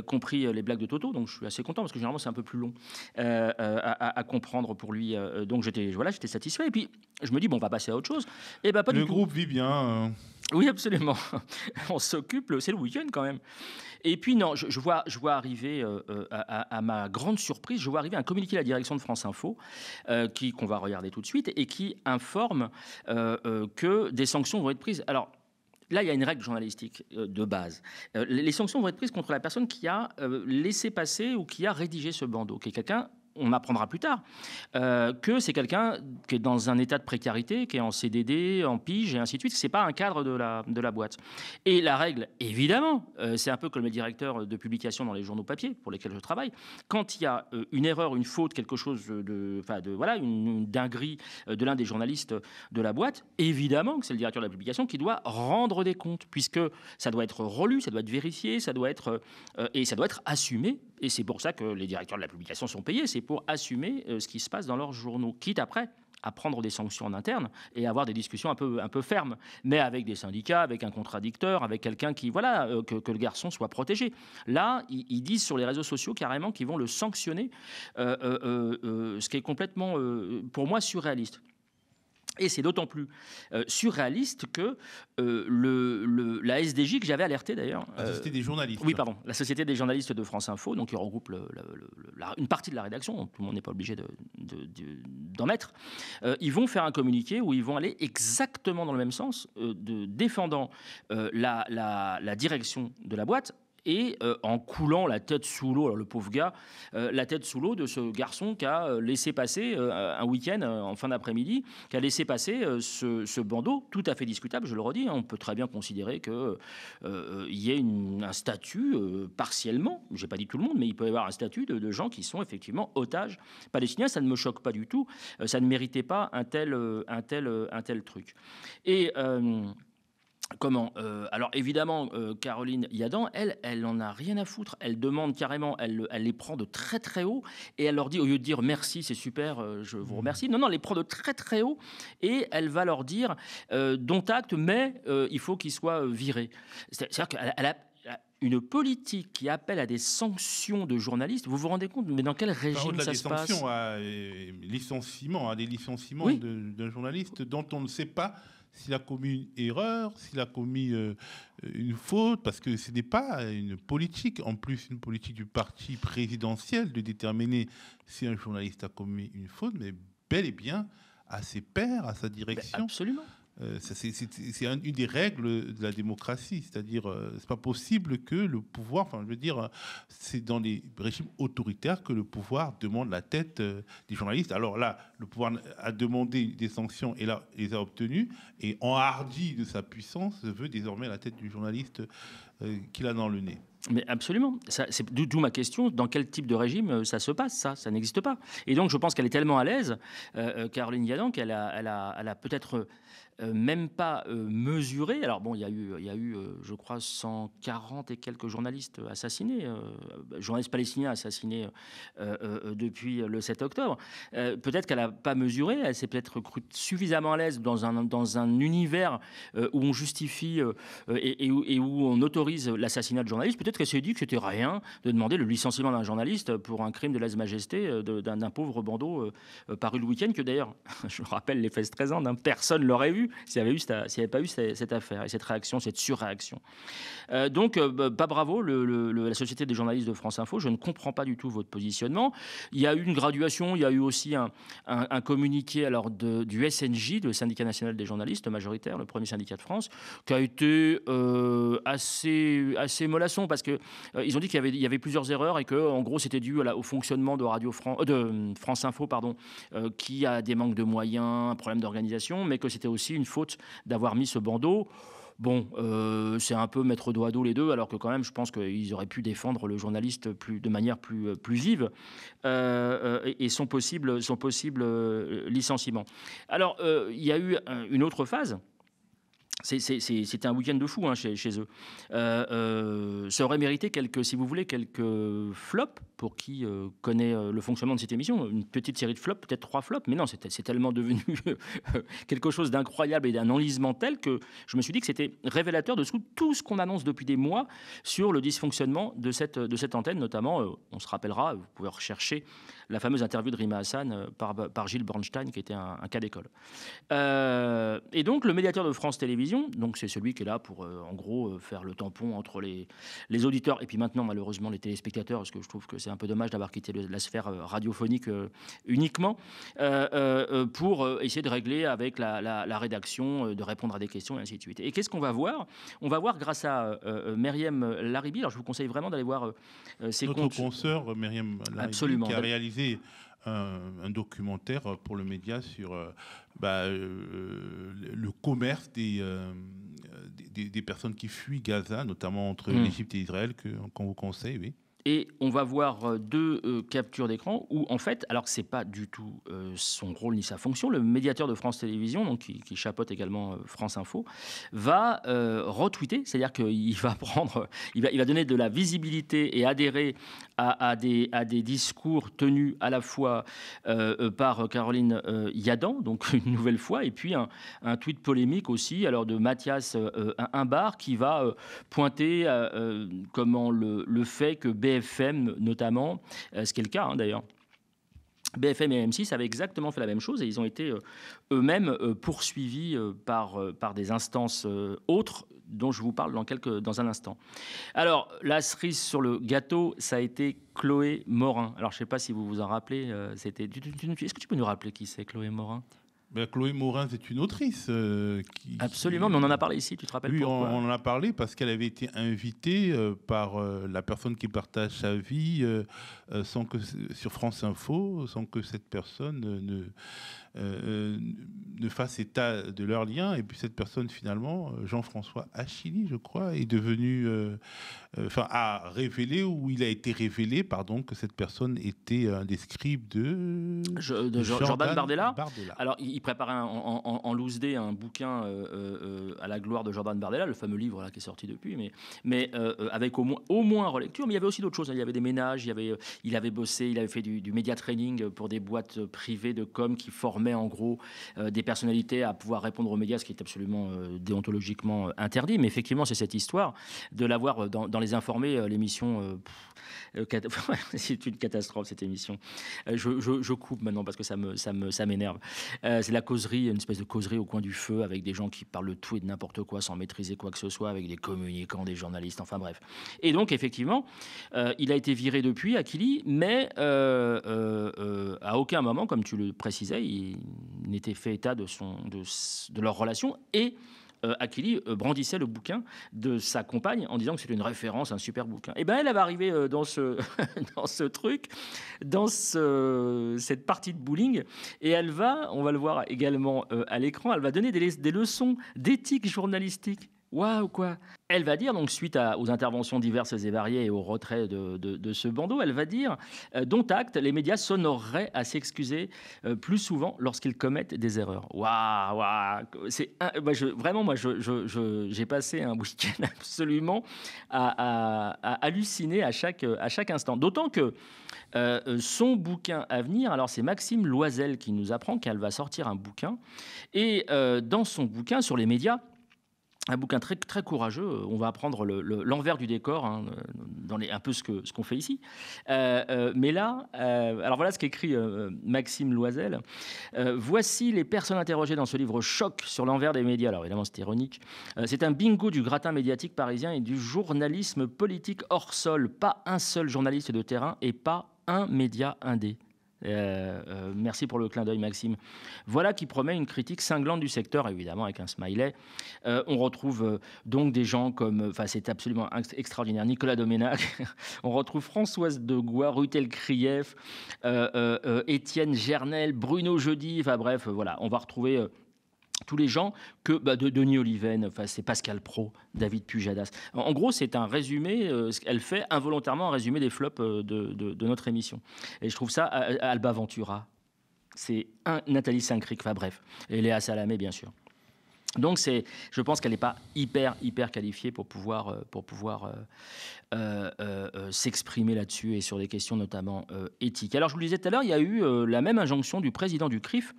compris les blagues de Toto, donc je suis assez content parce que généralement c'est un peu plus long à comprendre pour lui, donc j'étais satisfait, et puis je me dis bon, on va passer à autre chose, et ben pas du tout. Le groupe vit bien. Oui, absolument. On s'occupe, c'est le week-end quand même. Et puis non, je vois arriver, à ma grande surprise, je vois arriver un communiqué de la direction de France Info, qu'on va regarder tout de suite, et qui informe que des sanctions vont être prises. Alors, là, il y a une règle journalistique de base. Les sanctions vont être prises contre la personne qui a laissé passer ou qui a rédigé ce bandeau, qui est quelqu'un... On apprendra plus tard que c'est quelqu'un qui est dans un état de précarité, qui est en CDD, en pige, et ainsi de suite. C'est pas un cadre de la boîte. Et la règle, évidemment, c'est un peu comme les directeurs de publication dans les journaux papier pour lesquels je travaille. Quand il y a une erreur, une faute, quelque chose une dinguerie de l'un des journalistes de la boîte, évidemment que c'est le directeur de la publication qui doit rendre des comptes, puisque ça doit être relu, ça doit être vérifié, ça doit être assumé. Et c'est pour ça que les directeurs de la publication sont payés, c'est pour assumer ce qui se passe dans leurs journaux, quitte après à prendre des sanctions en interne et avoir des discussions un peu fermes, mais avec des syndicats, avec un contradicteur, avec quelqu'un qui, que le garçon soit protégé. Là, ils disent sur les réseaux sociaux carrément qu'ils vont le sanctionner, ce qui est complètement, pour moi, surréaliste. Et c'est d'autant plus surréaliste que la SDJ, que j'avais alerté d'ailleurs... La Société des journalistes. Oui, pardon. La Société des journalistes de France Info, donc qui regroupe une partie de la rédaction, donc tout le monde n'est pas obligé d'en mettre. Ils vont faire un communiqué où ils vont aller exactement dans le même sens, défendant la direction de la boîte, et en coulant la tête sous l'eau, alors le pauvre gars, la tête sous l'eau de ce garçon qui a laissé passer un week-end en fin d'après-midi, qui a laissé passer ce bandeau tout à fait discutable, je le redis, on peut très bien considérer qu'il y ait un statut partiellement, j'ai pas dit tout le monde, mais il peut y avoir un statut de gens qui sont effectivement otages palestiniens, ça ne me choque pas du tout, ça ne méritait pas un tel truc. Et... alors évidemment, Caroline Yadan, elle en a rien à foutre. Elle demande carrément, elle les prend de très très haut et elle leur dit, au lieu de dire merci, c'est super, je vous remercie. Non, elle les prend de très très haut et elle va leur dire, dont acte, mais il faut qu'ils soient virés. C'est-à-dire qu'elle a une politique qui appelle à des sanctions de journalistes. Vous vous rendez compte, mais dans quel régime ça se passe ? Sanctions à licenciement, des licenciements oui. d'un journaliste dont on ne sait pas s'il a commis une erreur, s'il a commis une faute, parce que ce n'est pas une politique, en plus une politique du parti présidentiel de déterminer si un journaliste a commis une faute, mais bel et bien à ses pairs, à sa direction. Mais absolument. C'est une des règles de la démocratie, c'est-à-dire c'est pas possible que le pouvoir, c'est dans les régimes autoritaires que le pouvoir demande la tête des journalistes. Alors là, le pouvoir a demandé des sanctions et là les a obtenues, et enhardi de sa puissance veut désormais la tête du journaliste qu'il a dans le nez. Mais absolument. C'est d'où ma question, dans quel type de régime ça se passe, ça n'existe pas. Et donc je pense qu'elle est tellement à l'aise, Caroline Yadan, qu'elle a peut-être même pas mesuré. Alors bon, il y a eu je crois, 140 et quelques journalistes assassinés, journalistes palestiniens assassinés depuis le 7 octobre. Peut-être qu'elle n'a pas mesuré, elle s'est peut-être crue suffisamment à l'aise dans un univers où on justifie et où on autorise l'assassinat de journalistes. Peut-être qu'elle s'est dit que c'était rien de demander le licenciement d'un journaliste pour un crime de lèse-majesté d'un pauvre bandeau paru le week-end, que d'ailleurs, je rappelle les faits très ans, personne l'aurait vu s'il n'y avait pas eu cette affaire et cette réaction, cette surréaction. Donc, pas bravo, la Société des journalistes de France Info. Je ne comprends pas du tout votre positionnement. Il y a eu une graduation, il y a eu aussi un communiqué alors du SNJ, le Syndicat national des journalistes majoritaire, le premier syndicat de France, qui a été assez mollasson, parce que ils ont dit qu'il y avait plusieurs erreurs et que, en gros, c'était dû au fonctionnement de France Info, qui a des manques de moyens, un problème d'organisation, mais que c'était aussi une faute d'avoir mis ce bandeau. Bon, c'est un peu mettre dos à dos les deux, alors que quand même, je pense qu'ils auraient pu défendre le journaliste de manière plus vive et son possible licenciement. Il y a eu une autre phase. C'était un week-end de fou chez eux. Ça aurait mérité quelques flops pour qui connaît le fonctionnement de cette émission. Une petite série de flops, peut-être 3 flops, mais non, c'est tellement devenu quelque chose d'incroyable et d'un enlisement tel que je me suis dit que c'était révélateur de tout ce qu'on annonce depuis des mois sur le dysfonctionnement de cette antenne, notamment, on se rappellera, vous pouvez rechercher la fameuse interview de Rima Hassan par Gilles Bernstein, qui était un cas d'école. Et donc, le médiateur de France Télévisions, donc c'est celui qui est là pour, en gros, faire le tampon entre les auditeurs et puis maintenant, malheureusement, les téléspectateurs, parce que je trouve que c'est un peu dommage d'avoir quitté la sphère radiophonique uniquement, pour essayer de régler avec la rédaction, de répondre à des questions, et ainsi de suite. Et qu'est-ce qu'on va voir ? On va voir, grâce à Myriam Laribi, alors je vous conseille vraiment d'aller voir ses comptes. Notre consoeur, Myriam Laribi, qui a réalisé un documentaire pour le média sur le commerce des personnes qui fuient Gaza, notamment entre l'Égypte et Israël, qu'on vous conseille, oui. Et on va voir 2 captures d'écran où, en fait, alors que ce n'est pas du tout son rôle ni sa fonction, le médiateur de France Télévisions, donc qui chapeaute également France Info, va retweeter, c'est-à-dire qu'il va il va donner de la visibilité et adhérer à des discours tenus à la fois par Caroline Yadan, donc une nouvelle fois, et puis un tweet polémique aussi, alors de Mathias Imbar, qui va pointer comment le fait que BFM notamment, ce qui est le cas d'ailleurs, BFM et M6 avaient exactement fait la même chose et ils ont été eux-mêmes poursuivis par des instances autres dont je vous parle dans un instant. Alors, la cerise sur le gâteau, ça a été Chloé Morin. Alors, je ne sais pas si vous vous en rappelez. Est-ce que tu peux nous rappeler qui c'est, Chloé Morin ? Chloé Morin, c'est une autrice. Absolument, mais on en a parlé ici, tu te rappelles pourquoi ? Oui, on en a parlé parce qu'elle avait été invitée par la personne qui partage sa vie sur France Info, sans que cette personne ne fasse état de leur lien. Et puis cette personne, finalement, Jean-François Achilly, je crois, est devenu... a révélé, ou il a été révélé, que cette personne était un des scribes de Jordan Bardella. Alors, il préparait en loose day un bouquin à la gloire de Jordan Bardella, le fameux livre là, qui est sorti depuis, mais avec au moins relecture. Mais il y avait aussi d'autres choses. Il y avait des ménages, il avait bossé, il avait fait du média training pour des boîtes privées de com qui formaient en gros des personnalités à pouvoir répondre aux médias, ce qui est absolument déontologiquement interdit. Mais effectivement, c'est cette histoire de l'avoir dans Les Informés, l'émission... c'est une catastrophe, cette émission. Je coupe maintenant parce que ça m'énerve. C'est la causerie, une espèce de causerie au coin du feu avec des gens qui parlent de tout et de n'importe quoi sans maîtriser quoi que ce soit, avec des communicants, des journalistes, enfin bref. Et donc, effectivement, il a été viré depuis, Achilly, mais à aucun moment, comme tu le précisais, il n'était fait état de leur relation. Et Achilly brandissait le bouquin de sa compagne en disant que c'était une référence, un super bouquin. Et bien, elle va arriver dans ce truc, dans cette partie de bowling, et on va le voir également à l'écran, elle va donner des leçons d'éthique journalistique. Waouh, quoi. Elle va dire, donc suite aux interventions diverses et variées et au retrait de ce bandeau, elle va dire, dont acte, les médias s'honoreraient à s'excuser plus souvent lorsqu'ils commettent des erreurs. Waouh, waouh. Vraiment, j'ai passé un week-end absolument à halluciner à chaque instant. D'autant que son bouquin à venir, alors c'est Maxime Loisel qui nous apprend qu'elle va sortir un bouquin. Et dans son bouquin sur les médias, un bouquin très, très courageux. On va apprendre l'envers du décor, hein, un peu ce qu'on fait ici. Mais là, alors voilà ce qu'écrit Maxime Loisel. Voici les personnes interrogées dans ce livre choc sur l'envers des médias. Alors évidemment, c'est ironique. C'est un bingo du gratin médiatique parisien et du journalisme politique hors sol. Pas un seul journaliste de terrain et pas un média indé. Merci pour le clin d'œil, Maxime. Voilà qui promet une critique cinglante du secteur, évidemment, avec un smiley. On retrouve donc des gens comme, c'est absolument extraordinaire, Nicolas Doménac. On retrouve Françoise Degois, Rutel Krief, Étienne Gernel, Bruno Jeudi. Enfin bref, voilà, on va retrouver tous les gens de Denis Oliven, c'est Pascal Praud, David Pujadas. En gros, c'est un résumé, elle fait involontairement un résumé des flops de notre émission. Et je trouve ça, Alba Ventura, c'est Nathalie Saint-Cric, enfin bref, et Léa Salamé, bien sûr. Donc, je pense qu'elle n'est pas hyper qualifiée pour pouvoir s'exprimer là-dessus et sur des questions notamment éthiques. Alors, je vous le disais tout à l'heure, il y a eu la même injonction du président du CRIF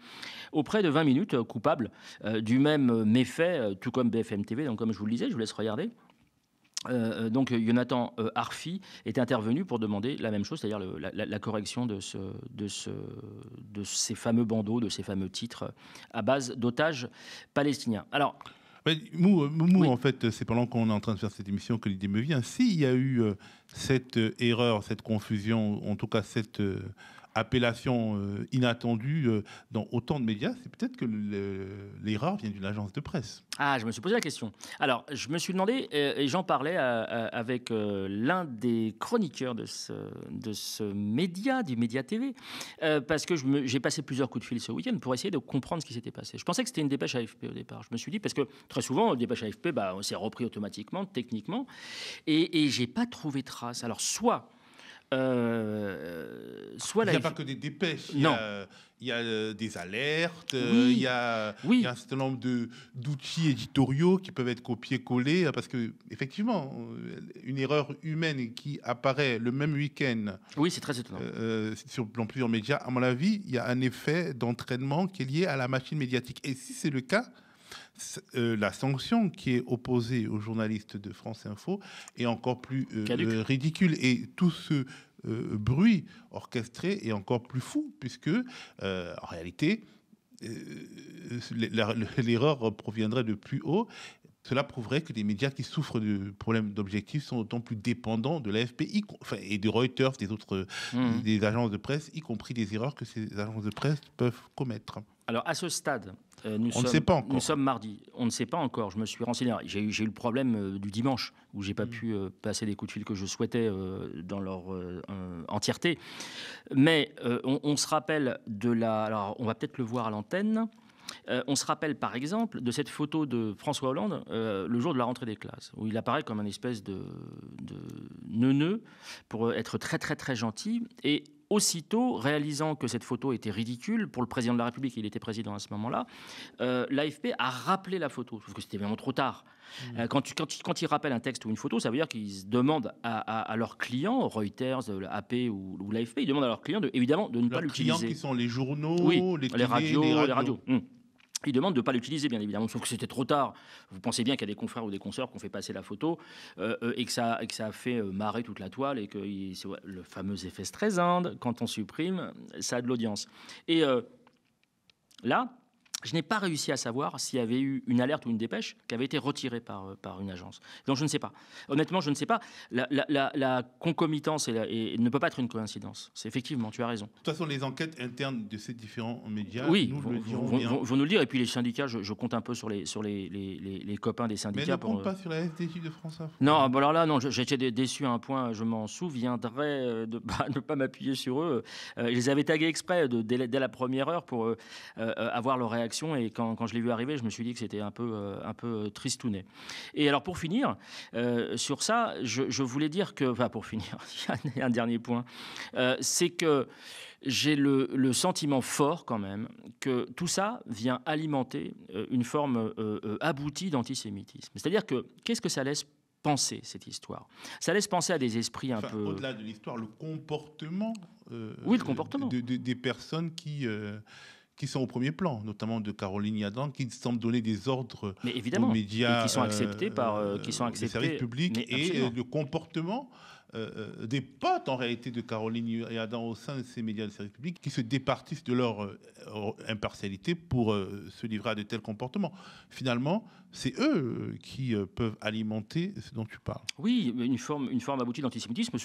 auprès de 20 minutes, coupable du même méfait, tout comme BFM TV. Donc, comme je vous le disais, je vous laisse regarder. Donc Jonathan Arfi est intervenu pour demander la même chose, c'est-à-dire la correction de ces fameux bandeaux, de ces fameux titres à base d'otages palestiniens. Alors, Moumou, oui. En fait, c'est pendant qu'on est en train de faire cette émission que l'idée me vient. S'il y a eu cette erreur, cette confusion, en tout cas cette appellation inattendue dans autant de médias, c'est peut-être que l'erreur vient d'une agence de presse. Ah, je me suis posé la question. Alors, je me suis demandé, et j'en parlais avec l'un des chroniqueurs de ce média, du Média TV, parce que j'ai passé plusieurs coups de fil ce week-end pour essayer de comprendre ce qui s'était passé. Je pensais que c'était une dépêche AFP au départ. Je me suis dit, parce que très souvent, une dépêche AFP, c'est repris automatiquement, techniquement, et j'ai pas trouvé trace. Alors, soit il n'y a pas que des dépêches, il y a des alertes, il y a un certain nombre d'outils éditoriaux qui peuvent être copiés-collés, parce que effectivement, une erreur humaine qui apparaît le même week-end, c'est très étonnant. Dans plusieurs médias, à mon avis, il y a un effet d'entraînement qui est lié à la machine médiatique. Et si c'est le cas, la sanction qui est opposée aux journalistes de France Info est encore plus ridicule, et tout ce bruit orchestré est encore plus fou, puisque en réalité l'erreur proviendrait de plus haut. Cela prouverait que les médias qui souffrent de problèmes d'objectifs sont d'autant plus dépendants de l'AFP et de Reuters, des autres des agences de presse, y compris des erreurs que ces agences de presse peuvent commettre. Alors, à ce stade, ne sait pas encore. Nous sommes mardi. On ne sait pas encore. Je me suis renseigné. J'ai eu le problème du dimanche où j'ai pas pu passer des coups de fil que je souhaitais dans leur entièreté. Mais on se rappelle alors, on va peut-être le voir à l'antenne. On se rappelle par exemple de cette photo de François Hollande le jour de la rentrée des classes, où il apparaît comme un espèce de neuneu pour être très très très gentil, et aussitôt, réalisant que cette photo était ridicule pour le président de la République, il était président à ce moment-là, l'AFP a rappelé la photo, sauf que c'était vraiment trop tard. Quand ils rappellent un texte ou une photo, ça veut dire qu'ils demandent à leurs clients, Reuters, AP ou l'AFP, ils demandent à leurs clients évidemment de ne pas l'utiliser. Leurs clients qui sont les journaux, les radios. Ils demandent de ne pas l'utiliser, bien évidemment, sauf que c'était trop tard. Vous pensez bien qu'il y a des confrères ou des consoeurs qui ont fait passer la photo et que ça a fait marrer toute la toile, et que le fameux effet Streisand, quand on supprime, ça a de l'audience. Et là, je n'ai pas réussi à savoir s'il y avait eu une alerte ou une dépêche qui avait été retirée par une agence. Donc je ne sais pas. Honnêtement, je ne sais pas. La concomitance ne peut pas être une coïncidence. C'est effectivement, tu as raison. De toute façon, les enquêtes internes de ces différents médias, vont nous le dire. Et puis les syndicats, je compte un peu sur les copains des syndicats. Mais ne compte pas sur la SDJ de France Info. Non, alors là, non, j'étais déçu à un point. Je m'en souviendrai de ne pas m'appuyer sur eux. Je les avais tagués exprès dès la première heure pour avoir leur réaction réaction, et quand je l'ai vu arriver, je me suis dit que c'était un peu tristounet. Et alors pour finir, sur ça, je voulais dire que, enfin pour finir, il y a un dernier point, c'est que j'ai le sentiment fort quand même que tout ça vient alimenter une forme aboutie d'antisémitisme. C'est-à-dire que qu'est-ce que ça laisse penser, cette histoire? Ça laisse penser à des esprits un peu... Au-delà de l'histoire, le comportement, oui, le comportement. Des personnes qui sont au premier plan, notamment de Caroline Yadan, qui semble donner des ordres aux médias, et qui sont acceptés par les services publics, et le comportement des potes en réalité de Caroline Yadan au sein de ces médias de service public, qui se départissent de leur impartialité pour se livrer à de tels comportements. Finalement, c'est eux qui peuvent alimenter ce dont tu parles. Oui, une forme aboutie d'antisémitisme,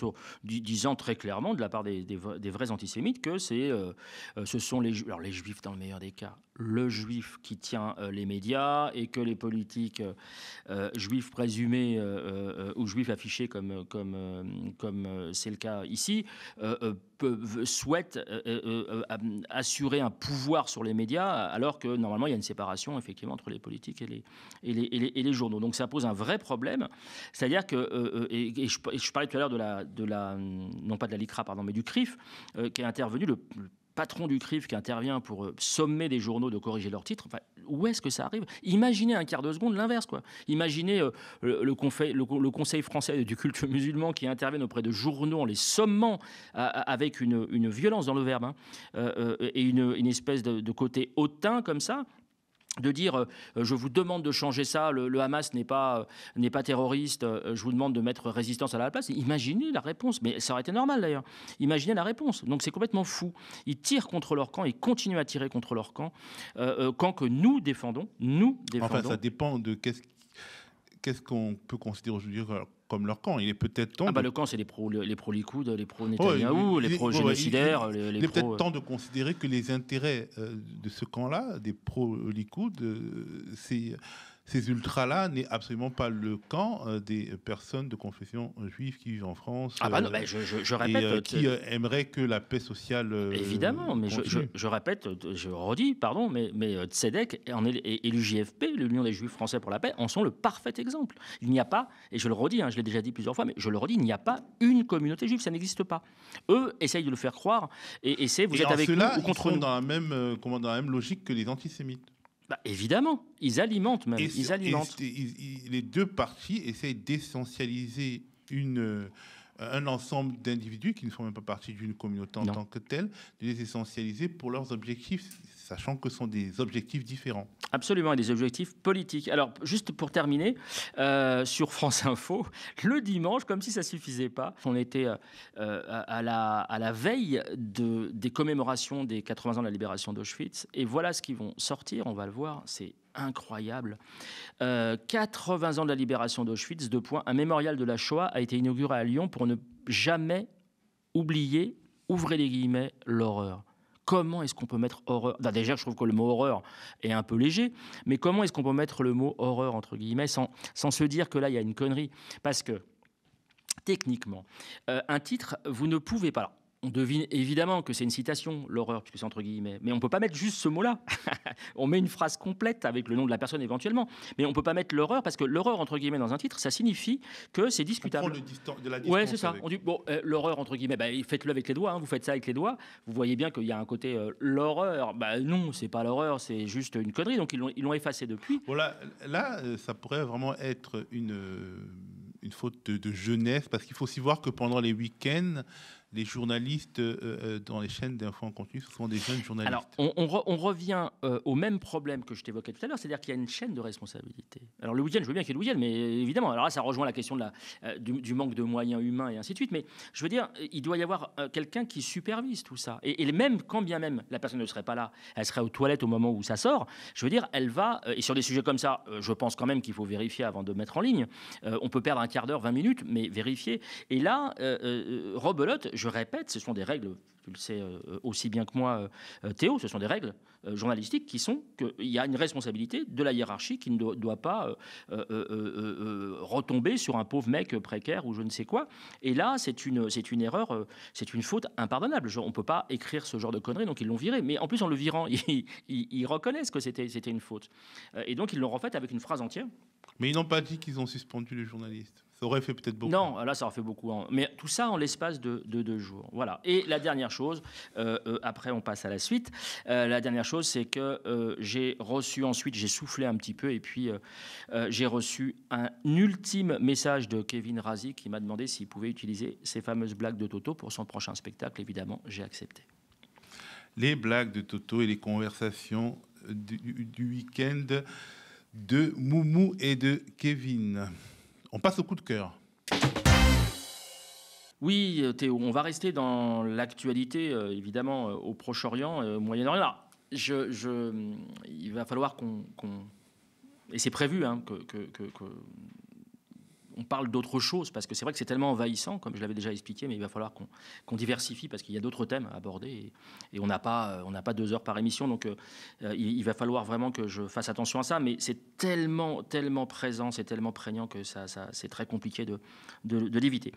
disant très clairement de la part des vrais antisémites que ce sont les juifs dans le meilleur des cas, le juif qui tient les médias, et que les politiques juifs présumés ou juifs affichés comme c'est le cas ici, souhaitent assurer un pouvoir sur les médias, alors que normalement il y a une séparation effectivement entre les politiques et les journaux. Donc ça pose un vrai problème, c'est-à-dire que et je parlais tout à l'heure de la non pas de la LICRA pardon, mais du CRIF qui est intervenu, le patron du CRIF qui intervient pour sommer des journaux de corriger leurs titres. Enfin, où est-ce que ça arrive? Imaginez un quart de seconde l'inverse, quoi. Imaginez le Conseil français du culte musulman qui intervient auprès de journaux en les sommant avec une violence dans le verbe, hein, et une espèce de côté hautain comme ça, de dire je vous demande de changer ça, le Hamas n'est pas terroriste, je vous demande de mettre résistance à la place. Imaginez la réponse, mais ça aurait été normal d'ailleurs. Imaginez la réponse. Donc c'est complètement fou. Ils tirent contre leur camp, ils continuent à tirer contre leur camp, camp que nous défendons. Enfin, ça dépend de qu'est-ce qu'on peut considérer aujourd'hui comme leur camp. Il est peut-être temps... le camp, c'est les pro-Likoud, les pro-Netanyahou, les pro-génocidaires. Il est peut-être temps de considérer que les intérêts de ce camp-là, des pro-Likoud, ces ultras-là, n'est absolument pas le camp des personnes de confession juive qui vivent en France. Je répète... Et qui aimeraient que la paix sociale évidemment, mais je répète, je redis, pardon, mais Tzedek et l'UJFP, l'Union des Juifs français pour la paix, en sont le parfait exemple. Il n'y a pas, et je le redis, je l'ai déjà dit plusieurs fois, mais je le redis, il n'y a pas une communauté juive, ça n'existe pas. Eux essayent de le faire croire, et vous êtes avec nous ou contre nous. Ils sont dans la même logique que les antisémites. Évidemment, ils alimentent même. Les deux parties essayent d'essentialiser un ensemble d'individus qui ne font même pas partie d'une communauté en tant que telle, de les essentialiser pour leurs objectifs, sachant que ce sont des objectifs différents. Absolument, et des objectifs politiques. Alors, juste pour terminer, sur France Info, le dimanche, comme si ça ne suffisait pas, on était à la veille des commémorations des 80 ans de la libération d'Auschwitz, et voilà ce qu'ils vont sortir, on va le voir, c'est incroyable. 80 ans de la libération d'Auschwitz, un mémorial de la Shoah a été inauguré à Lyon pour ne jamais oublier, ouvrez les guillemets, l'horreur. Comment est-ce qu'on peut mettre horreur? Déjà, je trouve que le mot horreur est un peu léger, mais comment est-ce qu'on peut mettre le mot horreur, entre guillemets, sans se dire que là, il y a une connerie? Parce que, techniquement, un titre, vous ne pouvez pas... On devine évidemment que c'est une citation, l'horreur, puisque c'est entre guillemets. Mais on ne peut pas mettre juste ce mot-là. On met une phrase complète avec le nom de la personne éventuellement. Mais on ne peut pas mettre l'horreur, parce que l'horreur, entre guillemets, dans un titre, ça signifie que c'est discutable. On prend de la distance. Ouais, c'est ça. On dit, l'horreur, entre guillemets, faites-le avec les doigts. Vous faites ça avec les doigts. Vous voyez bien qu'il y a un côté l'horreur. Non, c'est pas l'horreur, c'est juste une connerie. Donc ils l'ont effacé depuis. Voilà, là, ça pourrait vraiment être une faute de jeunesse, parce qu'il faut aussi voir que pendant les week-ends, les journalistes dans les chaînes d'infos en continu, ce sont des jeunes journalistes. Alors, on revient au même problème que je t'évoquais tout à l'heure, c'est-à-dire qu'il y a une chaîne de responsabilité. Alors, le week-end, je veux bien qu'il y ait le week-end, mais évidemment, alors là, ça rejoint la question du manque de moyens humains et ainsi de suite, mais je veux dire, il doit y avoir quelqu'un qui supervise tout ça. Et même, quand bien même la personne ne serait pas là, elle serait aux toilettes au moment où ça sort, je veux dire, elle va, et sur des sujets comme ça, je pense quand même qu'il faut vérifier avant de mettre en ligne. On peut perdre un quart d'heure, 20 minutes, mais vérifier. Et là, rebelote, je répète, ce sont des règles, tu le sais aussi bien que moi, Théo, ce sont des règles journalistiques qui sont qu'il y a une responsabilité de la hiérarchie qui ne doit pas retomber sur un pauvre mec précaire ou je ne sais quoi. Et là, c'est une erreur, c'est une faute impardonnable. On ne peut pas écrire ce genre de conneries, donc ils l'ont viré. Mais en plus, en le virant, ils reconnaissent que c'était une faute. Et donc, ils l'ont refait avec une phrase entière. Mais ils n'ont pas dit qu'ils ont suspendu les journalistes. Ça aurait fait peut-être beaucoup. Non, là, ça aurait fait beaucoup. Mais tout ça en l'espace de 2 jours. Voilà. Et la dernière chose, après on passe à la suite, la dernière chose, c'est que j'ai reçu ensuite, j'ai soufflé un petit peu, et puis j'ai reçu un ultime message de Kevin Razi qui m'a demandé s'il pouvait utiliser ces fameuses blagues de Toto pour son prochain spectacle. Évidemment, j'ai accepté. Les blagues de Toto et les conversations du week-end de Moumou et de Kevin. On passe au coup de cœur. Oui, Théo, on va rester dans l'actualité, évidemment, au Proche-Orient, au Moyen-Orient. Il va falloir qu'on... Et c'est prévu, hein, on parle d'autre chose, parce que c'est vrai que c'est tellement envahissant, comme je l'avais déjà expliqué, mais il va falloir qu'on diversifie, parce qu'il y a d'autres thèmes à aborder, et on n'a pas 2 heures par émission, donc il va falloir vraiment que je fasse attention à ça, mais c'est tellement présent, c'est tellement prégnant que c'est très compliqué de l'éviter.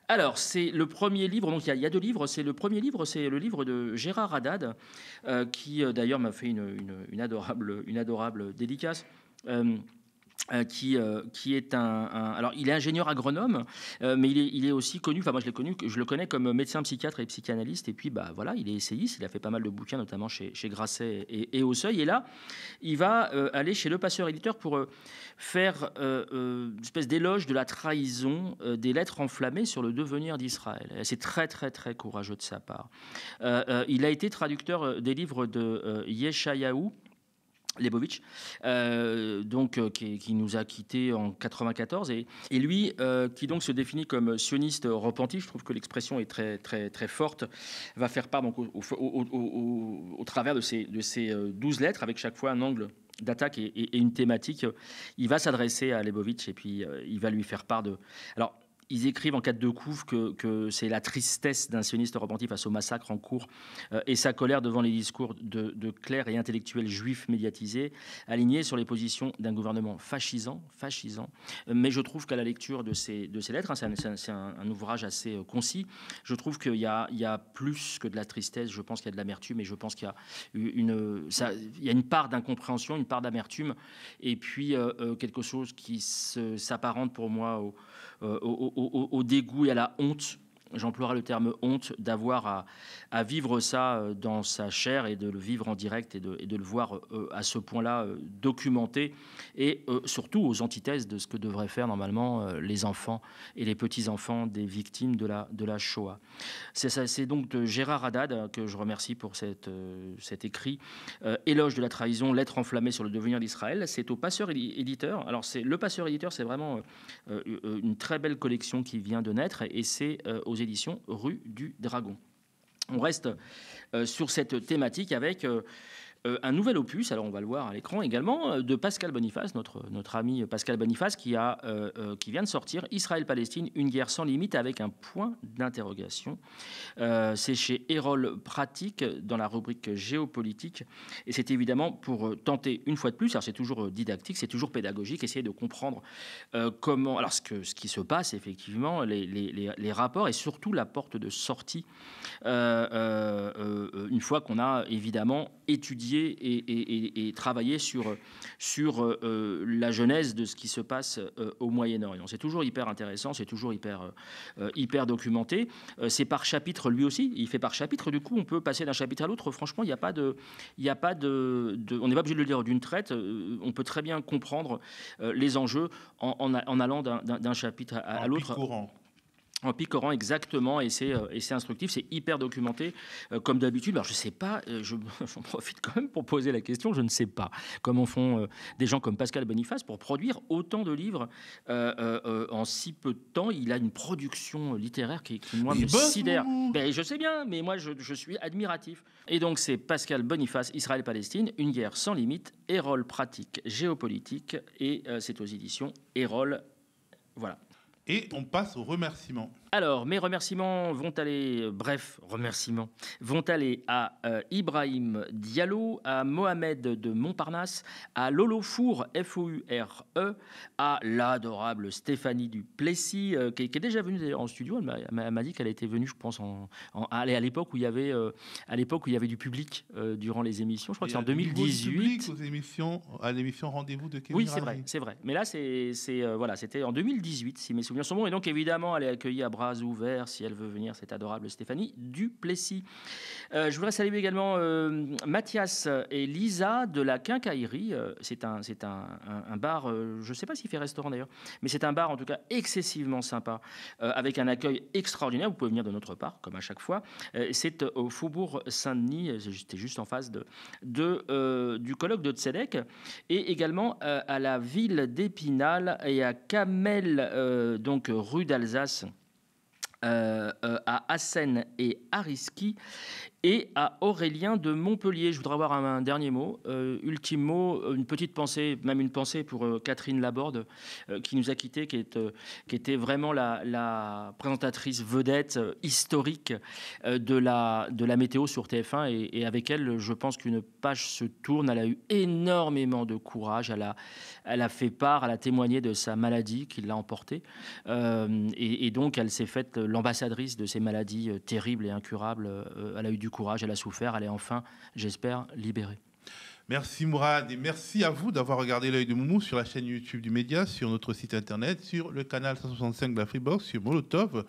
Alors, c'est le premier livre, donc il y a 2 livres, c'est le premier livre, c'est le livre de Gérard Haddad, qui d'ailleurs m'a fait une adorable dédicace, qui est alors il est ingénieur agronome, mais il est aussi connu, enfin moi je le connais comme médecin psychiatre et psychanalyste, et puis voilà, il est essayiste, il a fait pas mal de bouquins, notamment chez Grasset et Au Seuil, et là il va aller chez Le Passeur éditeur pour faire une espèce d'éloge de la trahison des lettres enflammées sur le devenir d'Israël. C'est très courageux de sa part. Il a été traducteur des livres de Yeshayahu Leibovitch, qui nous a quittés en 94, et lui qui donc se définit comme sioniste repenti, je trouve que l'expression est très forte, va faire part donc au travers de ces 12 lettres, avec chaque fois un angle d'attaque et une thématique. Il va s'adresser à Leibovitch, et puis il va lui faire part de... Alors, ils écrivent en 4 couves que c'est la tristesse d'un sioniste repenti face au massacre en cours et sa colère devant les discours de clercs et intellectuels juifs médiatisés, alignés sur les positions d'un gouvernement fascisant. Mais je trouve qu'à la lecture de ces lettres, c'est un ouvrage assez concis, je trouve qu'il y a plus que de la tristesse, je pense qu'il y a de l'amertume, et je pense qu'il y a une part d'incompréhension, une part d'amertume, et puis quelque chose qui s'apparente pour moi au dégoût et à la honte, j'emploierai le terme honte, d'avoir à vivre ça dans sa chair, et de le vivre en direct, et de le voir à ce point-là documenté, et surtout aux antithèses de ce que devraient faire normalement les enfants et les petits-enfants des victimes de la Shoah. C'est donc de Gérard Haddad que je remercie pour cet écrit, Éloge de la trahison, lettre enflammée sur le devenir d'Israël. C'est au Passeur éditeur. Alors le Passeur éditeur, c'est vraiment une très belle collection qui vient de naître, et c'est aux éditions Rue du Dragon. On reste sur cette thématique avec un nouvel opus, alors on va le voir à l'écran également, de Pascal Boniface, notre ami Pascal Boniface, qui vient de sortir Israël-Palestine, une guerre sans limite, avec un point d'interrogation. C'est chez Erol Pratique, dans la rubrique géopolitique, et c'est évidemment pour tenter une fois de plus, alors c'est toujours didactique, c'est toujours pédagogique, essayer de comprendre comment, alors ce qui se passe effectivement, les rapports, et surtout la porte de sortie, une fois qu'on a évidemment étudié et travailler sur la genèse de ce qui se passe au Moyen-Orient. C'est toujours hyper intéressant, c'est toujours hyper documenté. C'est par chapitre lui aussi, il fait par chapitre, du coup on peut passer d'un chapitre à l'autre. Franchement, on n'est pas obligé de le lire d'une traite, on peut très bien comprendre les enjeux en allant d'un chapitre à l'autre. En picorant, exactement, et c'est instructif, c'est hyper documenté, comme d'habitude. Alors je ne sais pas, j'en profite quand même pour poser la question, je ne sais pas comment font des gens comme Pascal Boniface pour produire autant de livres en si peu de temps. Il a une production littéraire qui moi, me sidère. Ben, je sais bien, mais moi je suis admiratif. Et donc c'est Pascal Boniface, Israël-Palestine, une guerre sans limite, Erol Pratique, géopolitique, et c'est aux éditions Erol. Voilà. Et on passe aux remerciements. Alors, mes remerciements vont aller, vont aller à Ibrahim Diallo, à Mohamed de Montparnasse, à Lolo Four, Foure, à l'adorable Stéphanie Duplessis, qui est déjà venue d'ailleurs en studio. Elle m'a dit qu'elle était venue, je pense, à l'époque où il y avait du public durant les émissions. Je crois que c'est en 2018. À l'émission Rendez-vous de Kevin Oui, c'est vrai. Mais là, c'était en 2018, si mes souvenirs sont bons. Et donc, évidemment, elle est accueillie à bras ouverts, si elle veut venir, cette adorable Stéphanie Duplessis. Je voudrais saluer également Mathias et Lisa de la Quincaillerie. C'est un bar, je ne sais pas s'il fait restaurant d'ailleurs, mais c'est un bar en tout cas excessivement sympa, avec un accueil extraordinaire. Vous pouvez venir de notre part, comme à chaque fois. C'est au Faubourg Saint-Denis, j'étais juste en face du colloque de Tzedek, et également à la ville d'Épinal et à Camel, donc rue d'Alsace, à Assen et à Risky, et à Aurélien de Montpellier. Je voudrais avoir un dernier mot, ultime mot, une petite pensée, même une pensée pour Catherine Laborde, qui nous a quittés, qui était vraiment la présentatrice vedette historique de la météo sur TF1, et avec elle, je pense qu'une page se tourne. Elle a eu énormément de courage, elle a fait part, elle a témoigné de sa maladie qui l'a emportée, et donc elle s'est faite l'ambassadrice de ces maladies terribles et incurables. Elle a eu du courage, elle a souffert, elle est enfin, j'espère, libérée. Merci Mourad, et merci à vous d'avoir regardé l'œil de Moumou sur la chaîne YouTube du Média, sur notre site internet, sur le canal 165 de la Freebox, sur Molotov.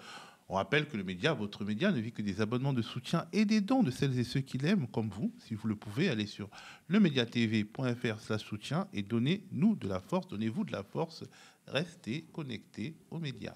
On rappelle que le Média, votre Média, ne vit que des abonnements de soutien et des dons de celles et ceux qui l'aiment, comme vous. Si vous le pouvez, allez sur lemediatv.fr/soutien et donnez-nous de la force, donnez-vous de la force. Restez connectés aux médias.